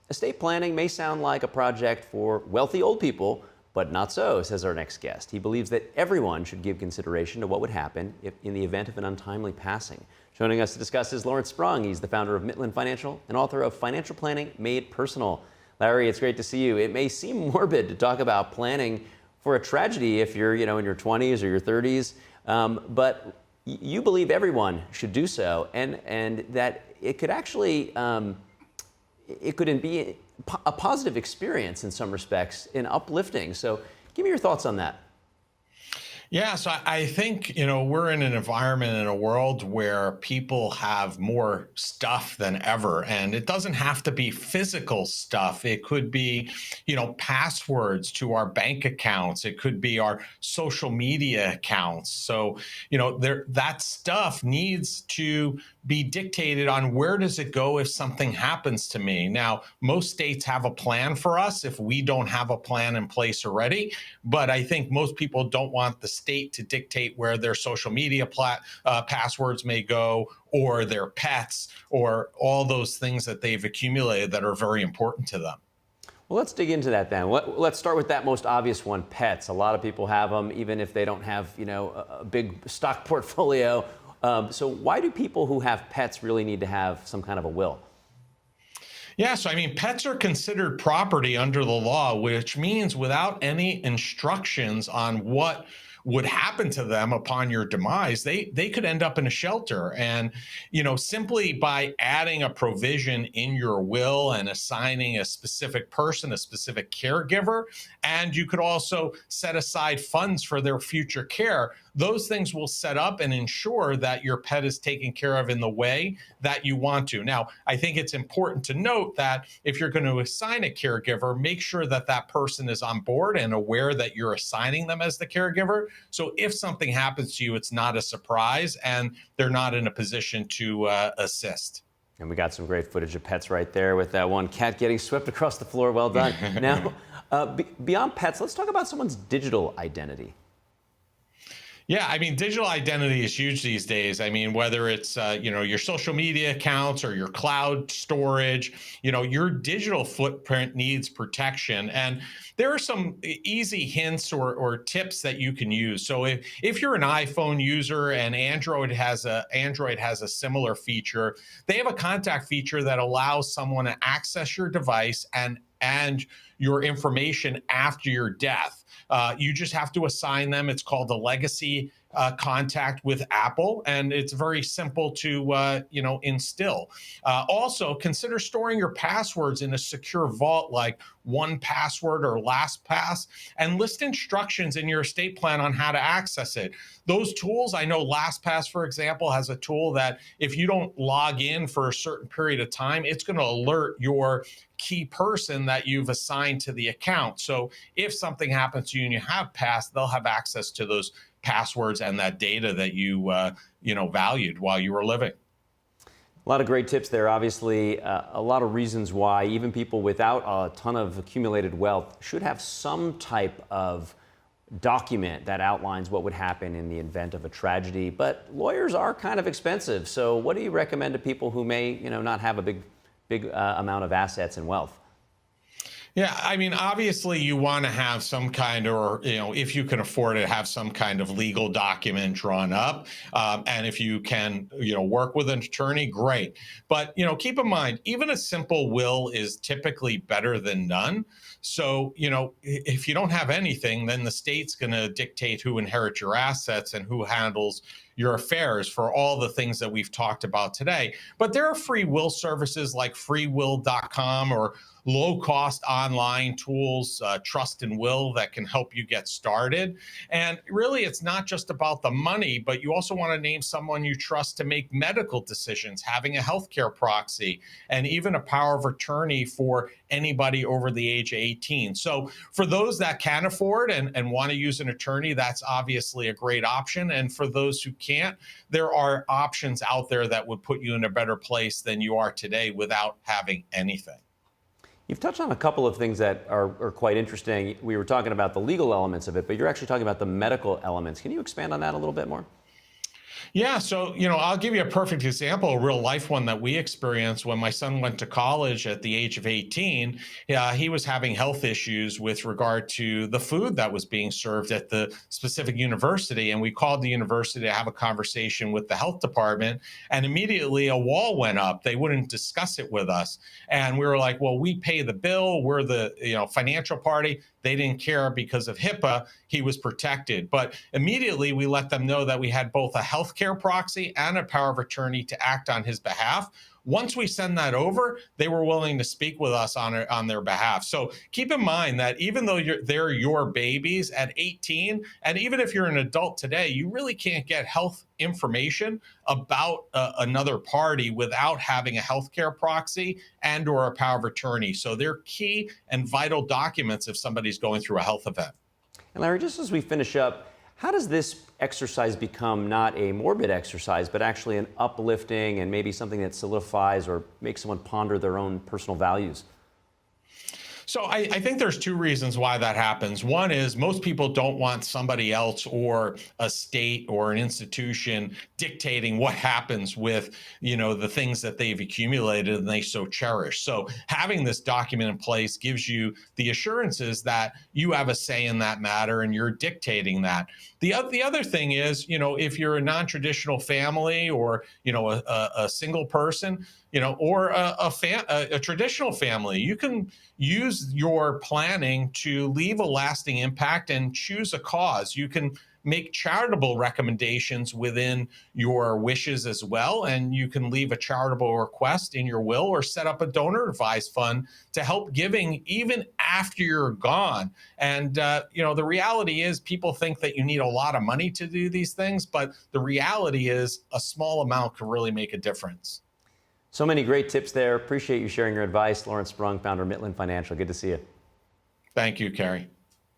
Estate planning may sound like a project for wealthy old people, but not so, says our next guest. He believes that everyone should give consideration to what would happen if in the event of an untimely passing. Joining us to discuss is Lawrence Sprung. He's the founder of Mitlin Financial and author of Financial Planning Made Personal. Larry, it's great to see you. It may seem morbid to talk about planning for a tragedy if you're, in your 20s or your 30s, but you believe everyone should do so, and that it could actually it could be a positive experience in some respects, and uplifting. So give me your thoughts on that. Yeah, so I think, we're in an environment in a world where people have more stuff than ever. And it doesn't have to be physical stuff. It could be, passwords to our bank accounts. It could be our social media accounts. So, that stuff needs to be dictated on where does it go if something happens to me. Now, most states have a plan for us if we don't have a plan in place already. But I think most people don't want the state to dictate where their social media passwords may go, or their pets, or all those things that they've accumulated that are very important to them. Well, let's dig into that then. Let's start with that most obvious one, pets. A lot of people have them, even if they don't have, a big stock portfolio. So why do people who have pets really need to have some kind of a will? Yeah, so pets are considered property under the law, which means without any instructions on what would happen to them upon your demise, they could end up in a shelter. And, simply by adding a provision in your will and assigning a specific person, a specific caregiver, and you could also set aside funds for their future care, those things will set up and ensure that your pet is taken care of in the way that you want to. Now, I think it's important to note that if you're going to assign a caregiver, make sure that that person is on board and aware that you're assigning them as the caregiver. So if something happens to you, it's not a surprise and they're not in a position to assist. And we got some great footage of pets right there with that one cat getting swept across the floor. Well done. Now, beyond pets, let's talk about someone's digital identity. Yeah, digital identity is huge these days. Whether it's, your social media accounts or your cloud storage, your digital footprint needs protection. And there are some easy hints or tips that you can use. So if you're an iPhone user and Android has a similar feature, they have a contact feature that allows someone to access your device and your information after your death. You just have to assign them. It's called a legacy contact with Apple, and it's very simple to instill. Also, consider storing your passwords in a secure vault like 1Password or LastPass, and list instructions in your estate plan on how to access it. Those tools, I know LastPass, for example, has a tool that if you don't log in for a certain period of time, it's going to alert your key person that you've assigned to the account. So if something happens to you and you have passed, they'll have access to those passwords and that data that you valued while you were living. A lot of great tips there. Obviously, a lot of reasons why even people without a ton of accumulated wealth should have some type of document that outlines what would happen in the event of a tragedy. But lawyers are kind of expensive. So what do you recommend to people who may, not have a big amount of assets and wealth? Yeah, obviously you want to have some kind, or, if you can afford it, have some kind of legal document drawn up. And if you can, work with an attorney, great. But, keep in mind, even a simple will is typically better than none. So, if you don't have anything, then the state's going to dictate who inherits your assets and who handles your affairs for all the things that we've talked about today. But there are free will services like freewill.com or low-cost online tools, Trust and Will, that can help you get started. And really, it's not just about the money, but you also want to name someone you trust to make medical decisions, having a healthcare proxy, and even a power of attorney for anybody over the age of 18. So for those that can afford and want to use an attorney, that's obviously a great option. And for those who can't, there are options out there that would put you in a better place than you are today without having anything. You've touched on a couple of things that are quite interesting. We were talking about the legal elements of it, but you're actually talking about the medical elements. Can you expand on that a little bit more? Yeah, so I'll give you a perfect example, a real life one that we experienced when my son went to college at the age of 18. He was having health issues with regard to the food that was being served at the specific university, and we called the university to have a conversation with the health department, and immediately a wall went up. They wouldn't discuss it with us, and we were like, "Well, we pay the bill. We're the financial party." They didn't care because of HIPAA. He was protected. But immediately we let them know that we had both a healthcare proxy and a power of attorney to act on his behalf. Once we send that over, they were willing to speak with us on their behalf. So keep in mind that even though they're your babies at 18, and even if you're an adult today, you really can't get health information about another party without having a healthcare proxy and or a power of attorney. So they're key and vital documents if somebody's going through a health event. And Larry, just as we finish up, how does this exercise become not a morbid exercise, but actually an uplifting and maybe something that solidifies or makes someone ponder their own personal values? So I think there's two reasons why that happens. One is most people don't want somebody else or a state or an institution dictating what happens with, the things that they've accumulated and they so cherish. So having this document in place gives you the assurances that you have a say in that matter and you're dictating that. The other thing is, if you're a non-traditional family or, a single person, or a traditional family, you can use your planning to leave a lasting impact and choose a cause. You can make charitable recommendations within your wishes as well. And you can leave a charitable request in your will or set up a donor advised fund to help giving even after you're gone. And, the reality is people think that you need a lot of money to do these things, but the reality is a small amount can really make a difference. So many great tips there. Appreciate you sharing your advice. Lawrence Sprung, founder of Mitlin Financial. Good to see you. Thank you, Kerry.